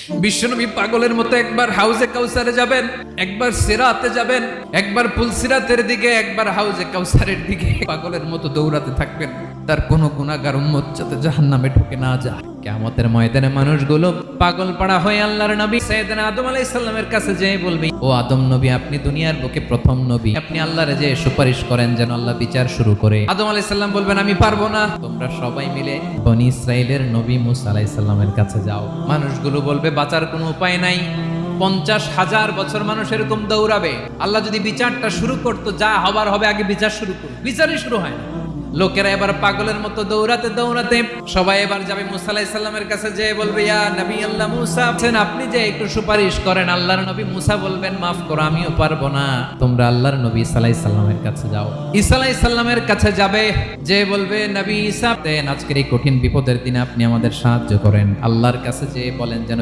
বিশ্বনবী পাগলের মতো একবার হাউজে কাউসারে যাবেন, একবার সিরাতে যাবেন, একবার পুলসিরাতের দিকে, একবার হাউজে কাউসারের দিকে পাগলের মতো দৌড়াতে থাকবেন। তার কোনো গুনাহগার উম্মত যাতে জাহান্নামে ঢুকে না যায়। কিয়ামতের ময়দানে মানুষগুলো পাগল পাড়া হয়ে আল্লাহর নবী সাইয়েদনা আদম আলাইহিস সালামের কাছে যেয়ে বলবে, ও আদম নবী, আপনি দুনিয়ার বুকে প্রথম নবী, আপনি আল্লাহরে যে সুপারিশ করেন যেন আল্লাহ বিচার শুরু করে। আদম আলাইহিস সালাম বলবেন, আমি পারবো না, তোমরা সবাই মিলে বনি ইসরাইলের নবী মুসা আলাইহিস সালামের কাছে যাও। মানুষগুলো বলবে, বাঁচার কোনো উপায় নাই, 50,000 বছর মানুষ এরকম দৌড়াবে, আল্লাহ যদি বিচারটা শুরু করতো, যা হবার হবে, আগে বিচার শুরু করুন। বিচারই শুরু হয় না। লোকেরা এবার পাগলের মতো দৌড়াতে দৌড়াতে সবাই এবার যাবে মুসা আলাইহিস সালামের কাছে, যেয়ে বলবে, ইয়া নবী আল্লাহ মুসা, আপনি যে একটু সুপারিশ করেন। আল্লাহর নবী মুসা বলবেন, মাফ করো, আমিও পারবো না, তোমরা আল্লাহর নবী ঈসা আলাইহিস সালামের কাছে যাও। ঈসা আলাইহিস সালামের কাছে যাবে, যে বলবে, নবী ঈসা, আজকের এই কঠিন বিপদের দিনে আপনি আমাদের সাহায্য করেন। আল্লাহর কাছে যে বলেন যেন